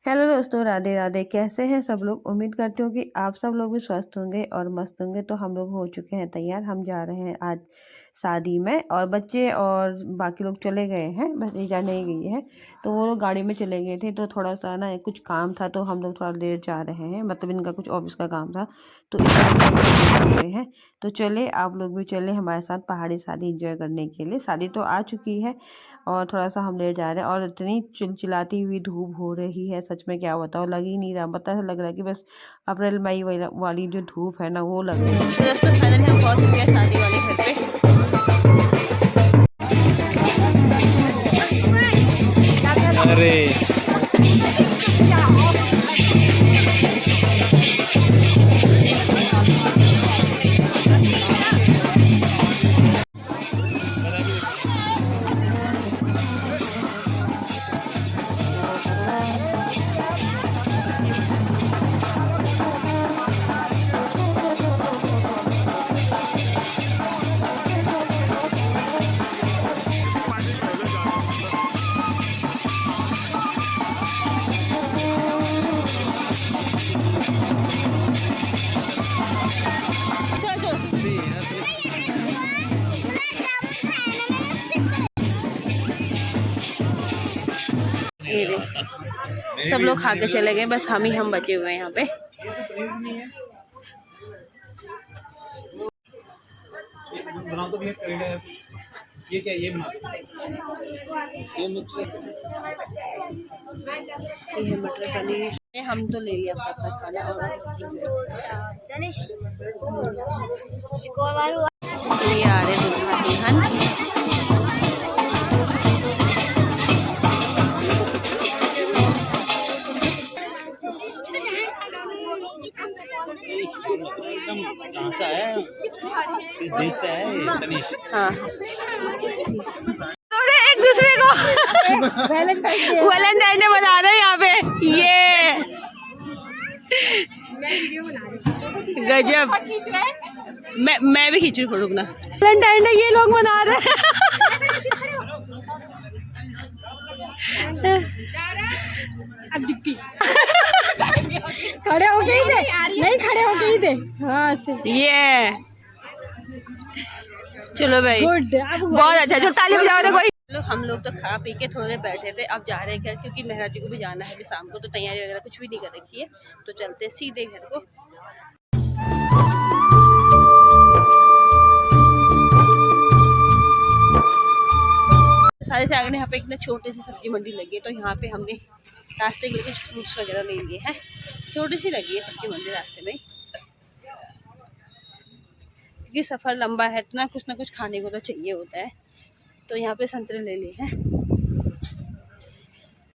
Hello दोस्तों, राधे राधे। कैसे हैं सब लोग? उम्मीद करती हूँ कि आप सब लोग भी स्वस्थ होंगे और मस्त होंगे। तो हम लोग हो चुके हैं तैयार। हम जा रहे हैं आज शादी में, और बच्चे और बाकी लोग चले गए हैं, भतीजा नहीं गई है। तो वो लोग गाड़ी में चले गए थे, तो थोड़ा सा ना कुछ काम था, तो हम लोग थोड़ा देर जा रहे हैं। मतलब इनका कुछ ऑफिस का काम था, तो इस वजह से हम लोग लेट हो गए हैं। तो चले, आप लोग भी चले हमारे साथ पहाड़ी शादी एंजॉय करने के लिए। शादी तो आ चुकी है और थोड़ा सा हम लेट जा रहे हैं, और इतनी चिलचिलाती हुई धूप हो रही है, सच में क्या बताओ, लग ही नहीं रहा। पता लग रहा है कि बस अप्रैल मई वाली जो धूप है ना, वो लग रही है। तो दोस्तों फाइनली हम पहुंच चुके हैं शादी वाले घर पे। अरे ये देख, सब लोग खा के चले गए, बस हम बचे हुए हैं यहाँ पे। बना तो ये क्या, ये बना ये मुझसे ये मटर पनीर हम तो ले लिया अपना खाना। और तो ये आ रहे दुल्हन। एकदम कहाँ से आया है, इस देश से आया है तनीश। हाँ, एक दूसरे को वैलेंटाइन डे मना रहे हैं यहाँ पे। ये गजब। मैं भी खींच रही हूँ, रुकना। वैलेंटाइन डे ये लोग मना रहे हैं। अब दिप्पी खड़े हो गई थे, नहीं खड़े हो गई थे। हाँ ये चलो भाई, बहुत अच्छा। चलो ताली बजाओ रे कोई। चलो हम लोग तो खा पी के थोड़े बैठे थे, अब जा रहे हैं घर, क्योंकि मेहरा जी को भी जाना है अभी शाम को। तो तैयारी वगैरह कुछ भी नहीं कर रखी है, तो चलते सीधे घर को। सारे से आगे यहाँ पे एक छोटी सी सब्जी मंडी लगी है, तो यहाँ पे हमने रास्ते के लिए कुछ फ्रूट्स वगैरह ले लिए हैं। छोटी सी लगी है सब्जी मंडी रास्ते में, क्योंकि सफ़र लंबा है तो ना कुछ खाने को तो चाहिए होता है। तो यहाँ पे संतरे ले लिए हैं।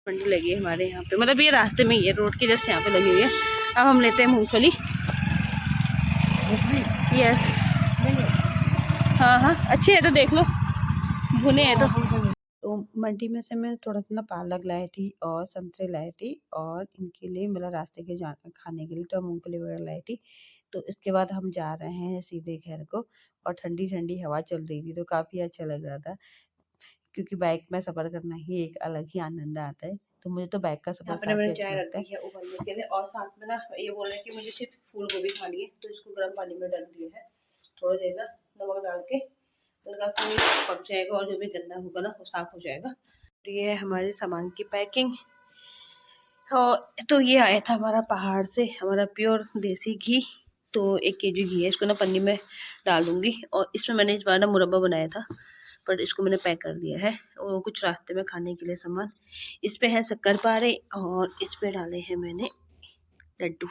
मंडी लगी है हमारे यहाँ पे, मतलब ये रास्ते में ही है, रोड के जस्ट यहाँ पे लगी हुई है। अब हम लेते हैं मूंगफली। यस, हाँ अच्छी है, तो देख लो, भुने हैं तो मंडी में से मैं थोड़ा सा ना पालक लाई थी और संतरे लाए थी, और इनके लिए मतलब रास्ते के खाने के लिए तो मूंगफली वगैरह लाई थी। तो इसके बाद हम जा रहे हैं सीधे घर को, और ठंडी ठंडी हवा चल रही थी, तो काफ़ी अच्छा लग रहा था, क्योंकि बाइक में सफ़र करना ही एक अलग ही आनंद आता है। तो मुझे तो बाइक का सफ़र काफ़ी अच्छा लगता है। उबलने के लिए, और साथ में ना ये बोल रहे हैं कि मुझे सिर्फ फूल गोभी खानी है, तो इसको गर्म पानी में डाल दिया है, थोड़ी देर ना नमक डाल के, उनका से पक जाएगा और जो भी गंदा होगा ना वो साफ हो जाएगा। तो ये है हमारे सामान की पैकिंग। तो ये आया था हमारा पहाड़ से, हमारा प्योर देसी घी। तो 1 kg घी है, इसको ना पन्नी में डाल दूँगी। और इसमें मैंने इस बार ना मुरब्बा बनाया था, पर इसको मैंने पैक कर दिया है। और कुछ रास्ते में खाने के लिए सामान, इस पे है शक्करपारे, और इस पे डाले हैं मैंने लड्डू।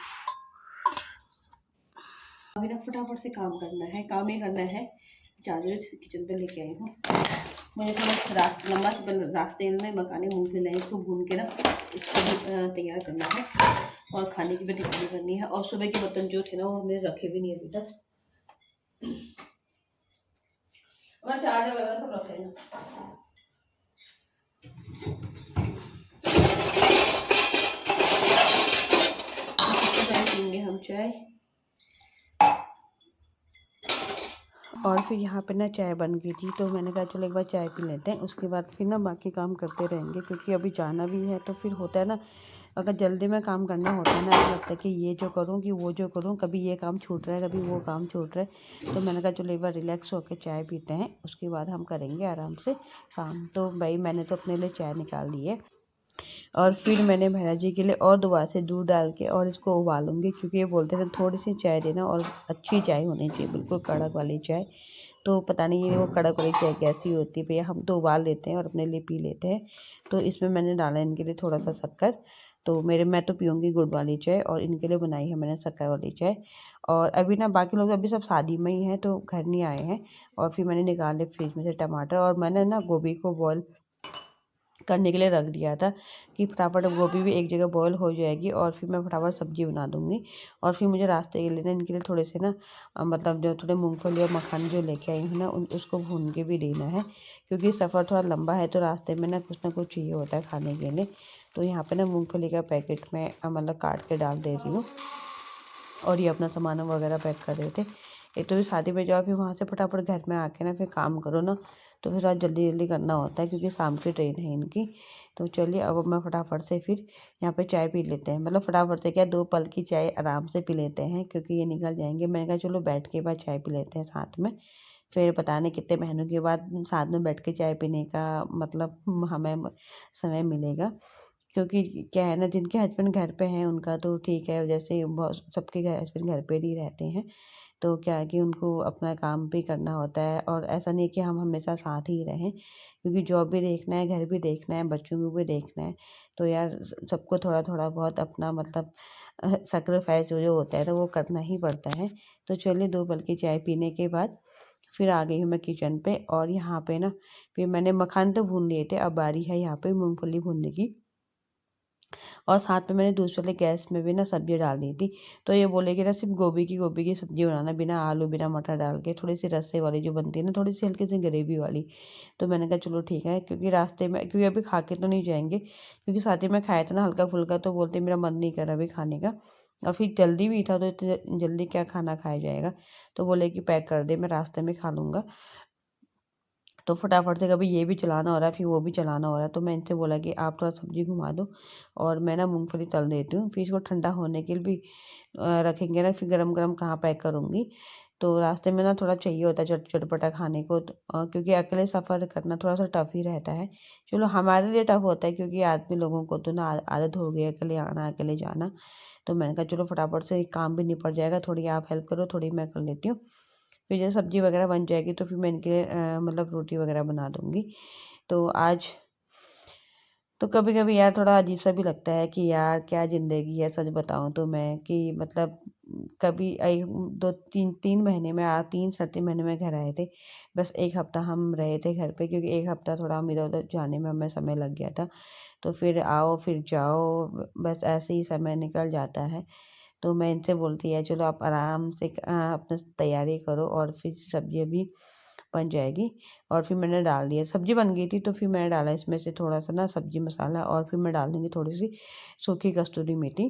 अभी ना फटाफट से काम करना है, काम ही करना है। चादर किचन पे लेके आई हूँ। मुझे थोड़ा लंबा रास्ते में मकाने मूंगफली लाए, इसको भून के ना इसको भी तैयार करना है, और खाने की भी तैयारी करनी है। और सुबह के बर्तन जो थे ना वो हमने रखे भी नहीं अभी तक। चार्जर वगैरह सब रखे हैं। पीएंगे हम चाय, और फिर यहाँ पे ना चाय बन गई थी, तो मैंने कहा चलो एक बार चाय पी लेते हैं, उसके बाद फिर ना बाकी काम करते रहेंगे, क्योंकि अभी जाना भी है। तो फिर होता है ना, अगर जल्दी में काम करना होता है ना, ऐसा लगता है कि ये जो करूँ कि वो जो करूँ, कभी ये काम छूट रहा है कभी वो काम छूट रहा है। तो मैंने कहा चलो एक बार रिलैक्स होकर चाय पीते हैं, उसके बाद हम करेंगे आराम से काम। तो भाई मैंने तो अपने लिए चाय निकाल ली है और फिर मैंने भैया जी के लिए और दोबारा से दूध डाल के और इसको उबालूंगी, क्योंकि ये बोलते थे थोड़ी सी चाय देना और अच्छी चाय होनी चाहिए, बिल्कुल कड़क वाली चाय। तो पता नहीं ये वो कड़क वाली चाय कैसी होती है भैया, हम तो उबाल लेते हैं और अपने लिए पी लेते हैं। तो इसमें मैंने डाला इनके लिए थोड़ा सा शक्कर। तो मैं तो पीऊँगी गुड़ वाली चाय और इनके लिए बनाई है मैंने शक्कर वाली चाय। और अभी ना बाकी लोग अभी सब शादी में ही हैं तो घर नहीं आए हैं। और फिर मैंने निकाले फ्रिज में से टमाटर और मैंने ना गोभी को बॉयल करने के लिए रख दिया था कि फटाफट गोभी भी एक जगह बॉयल हो जाएगी और फिर मैं फटाफट सब्जी बना दूँगी। और फिर मुझे रास्ते के लिए ना इनके लिए थोड़े से ना मतलब जो थोड़े मूंगफली और मखाने जो लेके आई हूँ ना उसको भून के भी देना है, क्योंकि सफ़र थोड़ा लंबा है तो रास्ते में ना कुछ चाहिए होता है खाने के लिए। तो यहाँ पे ना मूंगफली का पैकेट में मतलब काट के डाल दे रही हूँ और ये अपना सामान वगैरह पैक कर रहे थे। एक तो शादी में जाओ फिर वहाँ से फटाफट घर में आके ना फिर काम करो ना, तो फिर आज जल्दी जल्दी करना होता है क्योंकि शाम की ट्रेन है इनकी। तो चलिए अब मैं फटाफट से फिर यहाँ पे चाय पी लेते हैं, मतलब फटाफट से क्या 2 पल की चाय आराम से पी लेते हैं क्योंकि ये निकल जाएंगे। मैंने कहा चलो बैठ के बाद चाय पी लेते हैं साथ में, फिर पता नहीं कितने महीनों के बाद साथ में बैठ के चाय पीने का मतलब हमें समय मिलेगा। क्योंकि क्या है ना, जिनके हस्बैंड घर पे हैं उनका तो ठीक है, जैसे बहुत सबके हस्बैंड घर पे नहीं रहते हैं तो क्या है कि उनको अपना काम भी करना होता है। और ऐसा नहीं है कि हम हमेशा साथ ही रहें, क्योंकि जॉब भी देखना है, घर भी देखना है, बच्चों को भी देखना है। तो यार सबको थोड़ा थोड़ा बहुत अपना मतलब सेक्रीफाइस जो होता है तो वो करना ही पड़ता है। तो चलिए 2 पल की चाय पीने के बाद फिर आ गई हूँ मैं किचन पे। और यहाँ पे ना फिर मैंने मखान तो भून लिए थे, अब बारी है यहाँ पे मूंगफली भूनने की। और साथ में मैंने दूसरे गैस में भी ना सब्जी डाल दी थी। तो ये बोले कि ना सिर्फ गोभी की सब्जी बनाना, बिना आलू बिना मटर डाल के, थोड़ी सी रस्से वाली जो बनती है ना, थोड़ी सी हल्की सी ग्रेवी वाली। तो मैंने कहा चलो ठीक है, क्योंकि रास्ते में क्योंकि अभी खा के तो नहीं जाएंगे, क्योंकि साथ ही में खाया था ना हल्का फुल्का, तो बोलते मेरा मन नहीं कर रहा अभी खाने का। और फिर जल्दी भी था तो इतने जल्दी क्या खाना खाया जाएगा। तो बोले कि पैक कर दे, मैं रास्ते में खा लूँगा। तो फटाफट से कभी ये भी चलाना हो रहा है फिर वो भी चलाना हो रहा है। तो मैं इनसे बोला कि आप थोड़ा सब्जी घुमा दो और मैं ना मूंगफली तल देती हूँ, फिर इसको ठंडा होने के लिए भी रखेंगे ना, फिर गरम गरम कहाँ पैक करूँगी। तो रास्ते में ना थोड़ा चाहिए होता है चटपटा खाने को, तो क्योंकि अकेले सफ़र करना थोड़ा सा टफ ही रहता है। चलो हमारे लिए टफ होता है क्योंकि आदमी लोगों को तो ना आदत हो गई है अकेले आना अकेले जाना। तो मैंने कहा चलो फटाफट से काम भी निपट जाएगा, थोड़ी आप हेल्प करो थोड़ी मैं कर लेती हूँ। फिर जब सब्जी वगैरह बन जाएगी तो फिर मैं इनके लिए मतलब रोटी वगैरह बना दूँगी। तो आज तो कभी कभी यार थोड़ा अजीब सा भी लगता है कि यार क्या ज़िंदगी है, सच बताऊँ तो मैं कि मतलब कभी 2-3 महीने में 3 साढ़े 3 महीने में घर आए थे। बस 1 हफ्ता हम रहे थे घर पे, क्योंकि 1 हफ्ता थोड़ा हम इधर उधर जाने में हमें समय लग गया था। तो फिर आओ फिर जाओ, बस ऐसे ही समय निकल जाता है। तो मैं इनसे बोलती है चलो आप आराम से अपना तैयारी करो और फिर सब्जी अभी बन जाएगी। और फिर मैंने डाल दिया, सब्जी बन गई थी तो फिर मैंने डाला इसमें से थोड़ा सा ना सब्जी मसाला और फिर मैं डाल दूँगी थोड़ी सी सूखी कस्तूरी मेथी।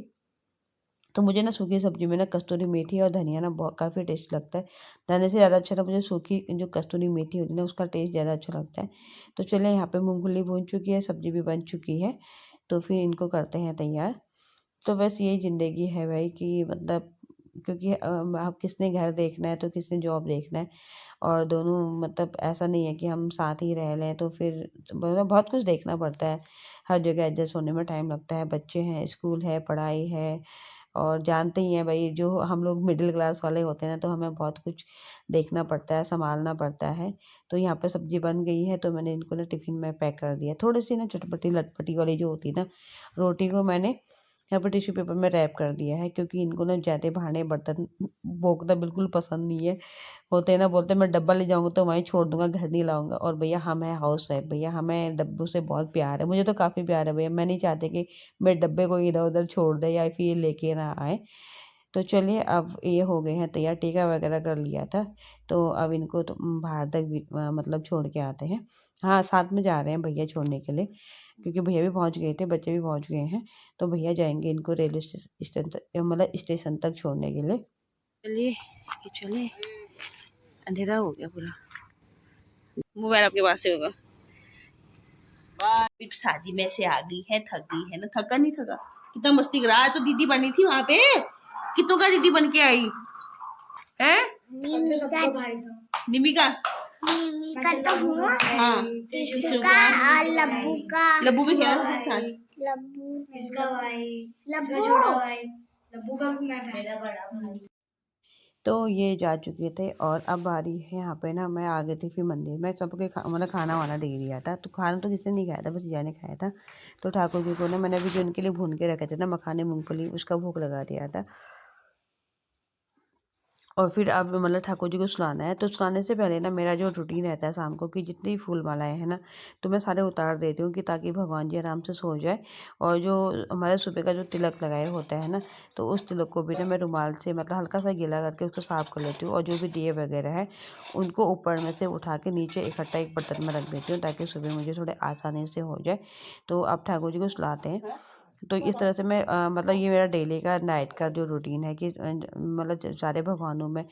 तो मुझे ना सूखी सब्जी में ना कस्तूरी मेथी और धनिया ना बहुत काफ़ी टेस्ट लगता है। धनिया से ज़्यादा अच्छा ना मुझे सूखी जो कस्तूरी मेथी होती है ना उसका टेस्ट ज़्यादा अच्छा लगता है। तो चलिए यहाँ पे मूँगफली भून चुकी है, सब्जी भी बन चुकी है, तो फिर इनको करते हैं तैयार। तो बस यही ज़िंदगी है भाई कि मतलब क्योंकि अब किसने घर देखना है तो किसने जॉब देखना है। और दोनों मतलब ऐसा नहीं है कि हम साथ ही रह लें, तो फिर मतलब बहुत कुछ देखना पड़ता है। हर जगह एडजस्ट होने में टाइम लगता है, बच्चे हैं, स्कूल है, पढ़ाई है। और जानते ही हैं भाई जो हम लोग मिडिल क्लास वाले होते हैं ना, तो हमें बहुत कुछ देखना पड़ता है, संभालना पड़ता है। तो यहाँ पे सब्जी बन गई है तो मैंने इनको ना टिफ़िन में पैक कर दिया। थोड़ी सी ना चटपटी लटपटी वाली जो होती है ना रोटी को मैंने यहाँ पर टिश्यू पेपर में रैप कर दिया है, क्योंकि इनको ना ज़्यादा भांडे बर्तन भोंकना बिल्कुल पसंद नहीं है। होते हैं ना, बोलते हैं मैं डब्बा ले जाऊँगा तो वहीं छोड़ दूँगा, घर नहीं लाऊँगा। और भैया हम हैं हाउस वाइफ, भैया हमें डब्बों से बहुत प्यार है, मुझे तो काफ़ी प्यार है भैया। मैं नहीं चाहती कि मेरे डब्बे को इधर उधर छोड़ दे या फिर ये लेके ना आए। तो चलिए अब ये हो गए हैं तैयार, टीका वगैरह कर लिया था। तो अब इनको तो बाहर तक भी मतलब छोड़ के आते हैं। हाँ साथ में जा रहे हैं भैया छोड़ने के लिए, क्योंकि भैया भी पहुंच गए थे, बच्चे भी पहुंच गए हैं। तो भैया जाएंगे इनको रेलवे स्टेशन तक, मतलब स्टेशन तक छोड़ने के लिए। चलिए ये चले, अंधेरा हो गया पूरा, मोबाइल आपके पास से होगा। शादी में से आ गई है, थक गई है ना, थका नहीं थका कितना मस्ती करा। आज तो दीदी बनी थी वहां पे, कितनों का दीदी बन के आई है? निमिका तो हुआ, हाँ, किसका और लब्बू का। लब्बू भी खेला था साथ। लब्बू तो ये जा चुके थे और अब बारी है यहाँ पे ना, मैं आ गई थी फिर मंदिर में। सबके मतलब खाना वाना दे दिया था, तो खाना तो किसी ने नहीं खाया था, बस जीजा ने खाया था। तो ठाकुर जी को ना मैंने अभी जो उनके लिए भून के रखे थे ना मखाने मूंगफली, उसका भोग लगा दिया था। और फिर अब मतलब ठाकुर जी को सुलाना है। तो सुलाने से पहले ना मेरा जो रूटीन रहता है शाम को कि जितनी फूल मालाएँ हैं ना, तो मैं सारे उतार देती हूँ कि ताकि भगवान जी आराम से सो जाए। और जो हमारे सुबह का जो तिलक लगाए होता है ना, तो उस तिलक को भी ना मैं रुमाल से मतलब हल्का सा गीला करके उसको साफ़ कर लेती हूँ। और जो भी दिए वगैरह है उनको ऊपर में से उठा के नीचे इकट्ठा एक बर्तन में रख देती हूँ, ताकि सुबह मुझे थोड़े आसानी से हो जाए। तो अब ठाकुर जी को सुलाते हैं। तो इस तरह से मैं मतलब ये मेरा डेली का नाइट का जो रूटीन है कि मतलब सारे भगवानों में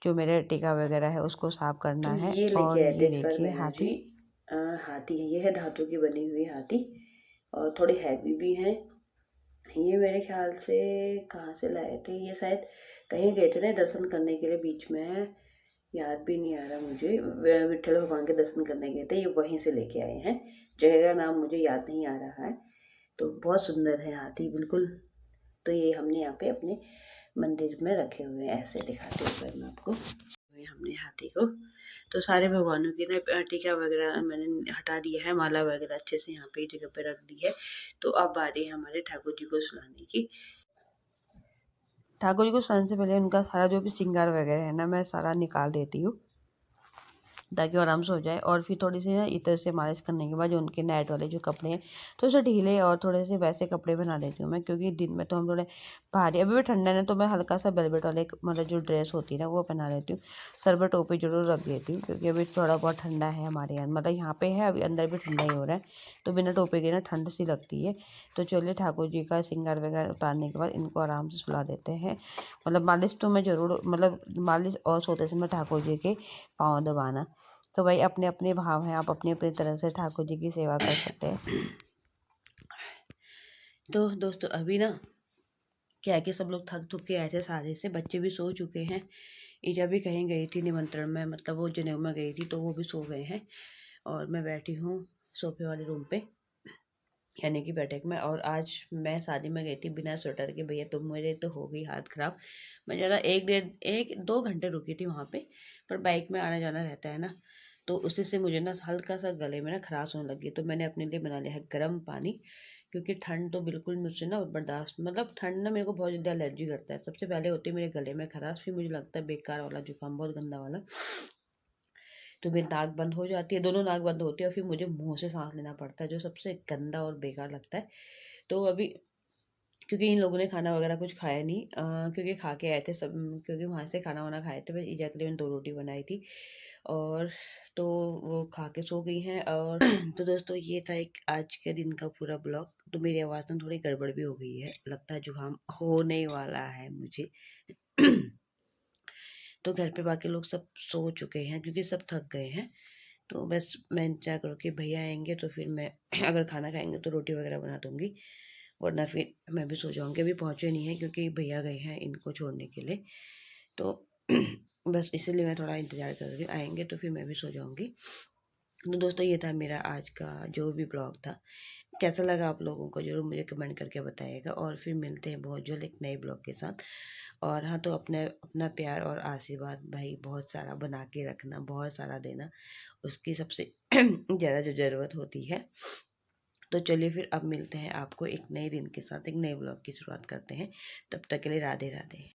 जो मेरे टीका वगैरह है उसको साफ करना है। ये और लेके आए थे ये इस बार देखिए बहना हाथी। जी। हाथी है, ये है धातु की बनी हुई हाथी, और थोड़ी हैवी भी है। ये मेरे ख्याल से कहाँ से लाए थे, ये शायद कहीं गए थे ना दर्शन करने के लिए बीच में, याद भी नहीं आ रहा मुझे। विट्ठल भगवान के दर्शन करने गए थे, ये वहीं से लेके आए हैं। जगह का नाम मुझे याद नहीं आ रहा है। तो बहुत सुंदर है हाथी बिल्कुल। तो ये हमने यहाँ पे अपने मंदिर में रखे हुए हैं, ऐसे दिखाते हुए मैं आपको। हमने हाथी को तो सारे भगवानों की ना टीका वगैरह मैंने हटा दिया है, माला वगैरह अच्छे से यहाँ पे जगह पे रख दी है। तो अब बारी है हमारे ठाकुर जी को सुलाने की। ठाकुर जी को सुलाने से पहले उनका सारा जो भी श्रृंगार वगैरह है ना, मैं सारा निकाल देती हूँ ताकि वो आराम से हो जाए। और फिर थोड़ी सी ना इतर से मालिश करने के बाद जो उनके नाइट वाले जो कपड़े हैं थोड़े से ढीले और थोड़े से वैसे कपड़े बना देती हूँ मैं, क्योंकि दिन में तो हम थोड़े भारी, अभी भी ठंडा है तो मैं हल्का सा वेलवेट वाले मतलब जो ड्रेस होती है ना वो पहना लेती हूँ। सर पर टोपी जरूर रख देती हूँ, क्योंकि अभी थोड़ा बहुत ठंडा है हमारे यहाँ, मतलब यहाँ पे है अभी, अंदर भी ठंडा ही हो रहा है, तो बिना टोपी के ना ठंड सी लगती है। तो चलिए ठाकुर जी का श्रृंगार वगैरह उतारने के बाद इनको आराम से सुला देते हैं। मतलब मालिश तो मैं ज़रूर, मतलब मालिश और सोते समय ठाकुर जी के पाँव दबाना। तो भाई अपने अपने भाव हैं, आप अपनी अपनी तरह से ठाकुर जी की सेवा कर सकते हैं। तो दोस्तों अभी ना क्या है कि सब लोग थक थुक के आए थे सारे से, बच्चे भी सो चुके हैं। ईजा भी कहीं गई थी निमंत्रण में, मतलब वो जनेऊ में गई थी, तो वो भी सो गए हैं। और मैं बैठी हूँ सोफे वाले रूम पे, यानी कि बैठक में। और आज मैं शादी में गई थी बिना स्वेटर के। भैया तो मेरे तो हो गई हालत ख़राब। मैं ज़्यादा 1 2 घंटे रुकी थी वहाँ पे, पर बाइक में आना जाना रहता है ना, तो उसी से मुझे ना हल्का सा गले में ना खराश होने लगी। तो मैंने अपने लिए बना लिया है गर्म पानी, क्योंकि ठंड तो बिल्कुल मुझसे ना बर्दाश्त, मतलब ठंड ना मेरे को बहुत जल्दी एलर्जी करता है। सबसे पहले होती है मेरे गले में खराश, फिर मुझे लगता है बेकार वाला जुकाम, बहुत गंदा वाला। तो मेरी नाक बंद हो जाती है, दोनों नाक बंद होती है, और फिर मुझे मुंह से सांस लेना पड़ता है, जो सबसे गंदा और बेकार लगता है। तो अभी क्योंकि इन लोगों ने खाना वगैरह कुछ खाया नहीं, क्योंकि खा के आए थे सब, क्योंकि वहाँ से खाना वाना खाए थे। बस ईजा के लिए मैंने 2 रोटी बनाई थी, और तो वो खा के सो गई हैं। और तो दोस्तों ये था एक आज के दिन का पूरा ब्लॉग। तो मेरी आवाज़ में थोड़ी गड़बड़ भी हो गई है, लगता है जुकाम होने वाला है मुझे। तो घर पे बाकी लोग सब सो चुके हैं, क्योंकि सब थक गए हैं। तो बस मैं इंतजार करूँ कि भैया आएंगे, तो फिर मैं अगर खाना खाएंगे तो रोटी वगैरह बना दूँगी, वरना फिर मैं भी सो जाऊँगी। अभी पहुँचे नहीं हैं, क्योंकि भैया गए हैं इनको छोड़ने के लिए। तो बस इसीलिए मैं थोड़ा इंतज़ार कर रही हूँ, आएंगे तो फिर मैं भी सो जाऊँगी। तो दोस्तों ये था मेरा आज का जो भी ब्लॉग था। कैसा लगा आप लोगों को ज़रूर मुझे कमेंट करके बताइएगा। और फिर मिलते हैं बहुत जल्द एक नए ब्लॉग के साथ। और हाँ, तो अपना प्यार और आशीर्वाद भाई बहुत सारा बना के रखना, बहुत सारा देना, उसकी सबसे ज़्यादा जो ज़रूरत होती है। तो चलिए फिर अब मिलते हैं आपको एक नए दिन के साथ, एक नए ब्लॉग की शुरुआत करते हैं। तब तक के लिए राधे राधे।